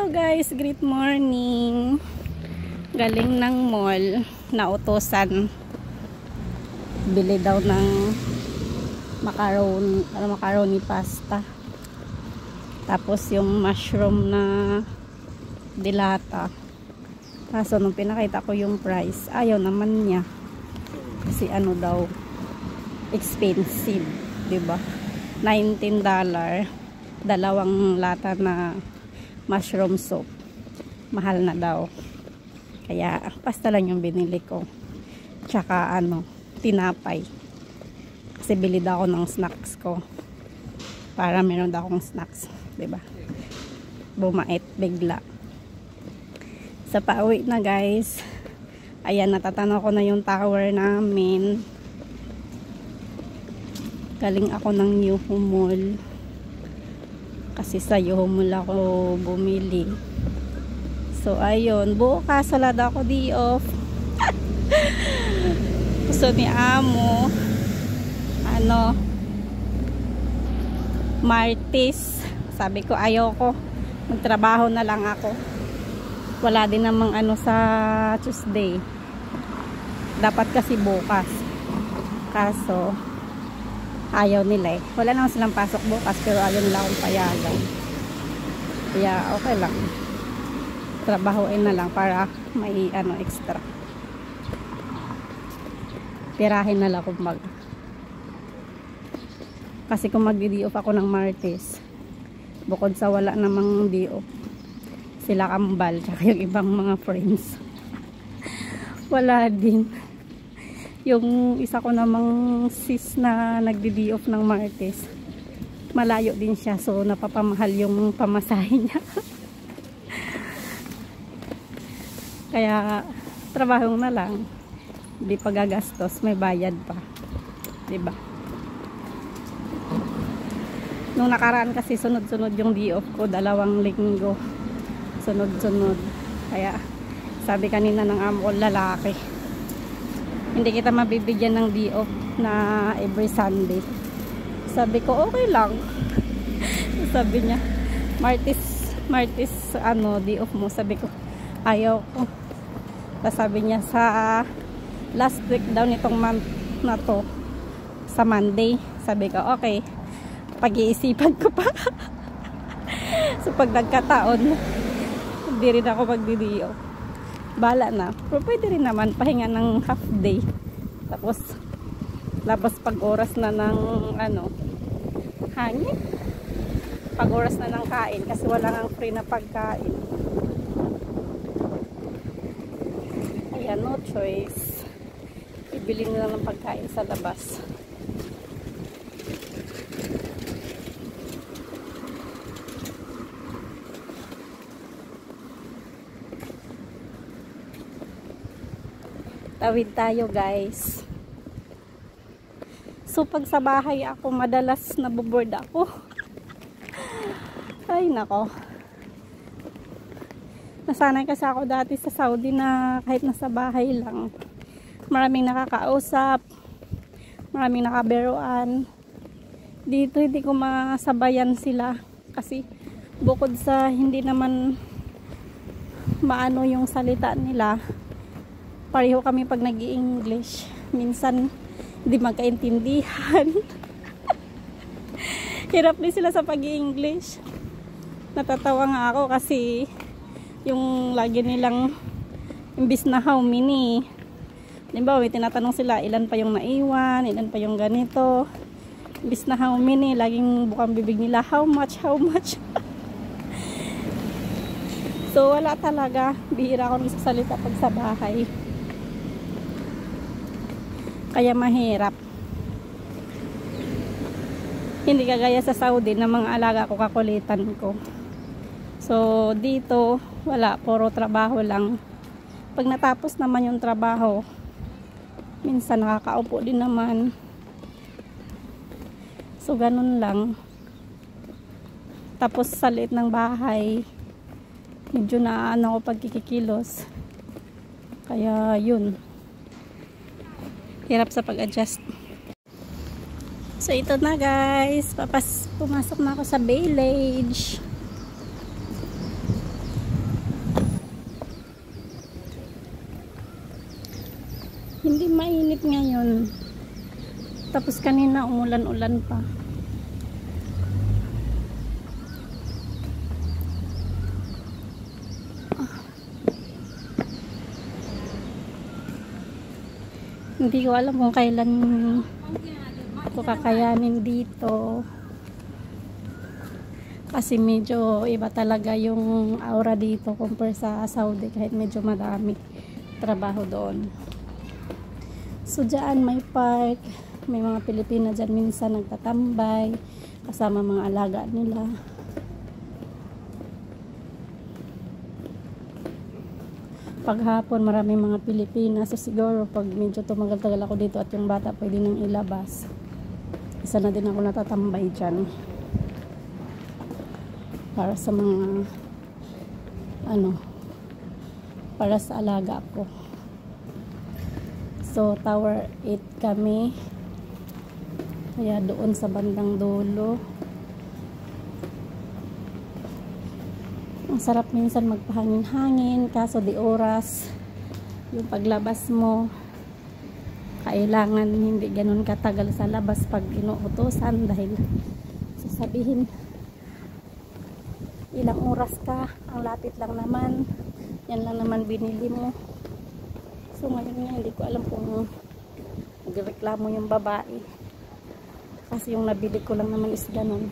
Hello guys, great morning. Galing ng mall, nautosan. Bili daw ng macaroni pasta. Tapos yung mushroom na dilata. Kaso nung pinakita ko yung price, ayaw naman niya. Kasi ano daw, expensive, 'di ba? $19. Dalawang lata na mushroom soup. Mahal na daw. Kaya pasta lang yung binili ko. Tsaka ano, tinapay. Kasi bili daw ako ng snacks ko. Para meron daw akong snacks, 'di ba? Bumait bigla. Sa pauwi na guys. Ayan, natatanaw ko na yung tower namin. Galing ako ng Yuhu Mall. Kasi sa Yuhu Mall ako bumili. So ayun, bukas salada ako di off. Gusto ni Amo ano, Martes. Sabi ko ayoko, magtrabaho na lang ako. Wala din namang ano sa Tuesday. Dapat kasi bukas. Kaso ayaw nila eh. Wala naman silang pasok bukas, pero ayaw nila akong payagan. Kaya okay lang. Trabahoin na lang para may ano extra. Tirahin na lang kung kasi kung magdi-di-off ako ng Martes, bukod sa wala namang di-off, sila Kambal tsaka yung ibang mga friends wala din. Yung isa ko namang sis na nagdi-di-off ng Martes, malayo din siya, so napapamahal yung pamasahe niya. Kaya trabaho na lang, hindi pa gagastos, may bayad pa, diba? Nung nakaraan kasi sunod-sunod yung di-off ko, 2 linggo sunod-sunod. Kaya sabi kanina ng amo ko, lalaki, hindi kita mabibigyan ng di-off na every Sunday. Sabi ko okay lang. Sabi niya Martes ano di-off mo. Sabi ko ayaw ko. Tapos sabi niya sa last week daw nitong month na to, sa Monday. Sabi ko okay, pag-iisipan ko pa. So pag nagkataon, hindi rin ako magdi-di-off. Bala na. Pero pwede rin naman pahinga ng half day. Tapos labas pag oras na ng ano, hangin. Pag oras na ng kain. Kasi wala nang free na pagkain. Ayan, no choice. Bibili na lang ng pagkain sa labas. Tawid tayo guys. So pag sa bahay ako, madalas naboboard ako. Ay nako. Nasanay kasi ako dati sa Saudi na kahit nasa bahay lang, maraming nakakausap, maraming nakabiruan. Dito hindi ko masabayan sila kasi bukod sa hindi naman maano yung salita nila, pareho kami pag nag-i-English. Minsan, hindi magkaintindihan. Hirap din sila sa pag-i-English. Natatawa nga ako kasi yung lagi nilang imbis na how many. Diba, may tinatanong sila, ilan pa yung naiwan, ilan pa yung ganito. Imbis na how many, laging bukang bibig nila, how much, how much. So, wala talaga. Bihira ako nagsasalita pag sa bahay. Kaya mahirap. Hindi kagaya sa Saudi na mga alaga ko, kakulitan ko. So dito wala, puro trabaho lang. Pag natapos naman yung trabaho, minsan nakakaupo din naman. So ganun lang. Tapos sa liit ng bahay, medyo naano ko pag kikikilos. Kaya yun, hirap sa pag-adjust. So ito na guys, pumasok na ako sa Village. Mainit ngayon. Tapos kanina umulan-ulan pa. Hindi ko alam kung kailan ko kakayanin dito. Kasi medyo iba talaga yung aura dito compare sa Saudi, kahit medyo madami trabaho doon. So dyan may park, may mga Pilipina dyan minsan nagtatambay kasama mga alaga nila. Paghapon maraming mga Pilipina, so siguro pag medyo tumagal-tagal ako dito at yung bata pwede nang ilabas, isa na din ako natatambay dyan para sa mga para sa alaga ko. So Tower 8 kami, kaya doon sa bandang dulo. Ang sarap minsan magpahangin-hangin, kaso di oras yung paglabas mo, kailangan hindi ganun katagal sa labas pag inuutosan, dahil sasabihin ilang oras ka, ang lapit lang naman, yan lang naman binili mo. So ngayon nga hindi ko alam kung nagreklamo yung babae, kasi yung nabili ko lang naman is ganun,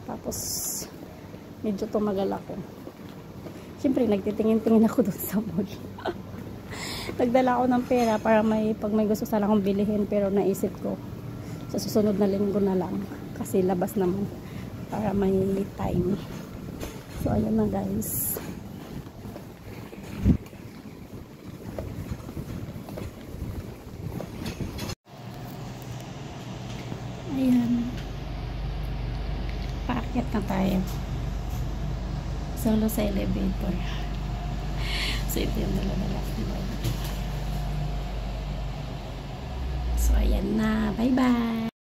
tapos medyo tumagal ako. Siyempre nagtitingin-tingin ako doon sa mall. Nagdala ako ng pera para pag may gusto sana akong bilihin, pero naisip ko sa susunod na linggo na lang kasi labas naman para may time. So ayan na guys. Ayan. Paakyat na tayo. Solo sa elevator. So ito yung dala-dala ko. So ayan na. Bye bye.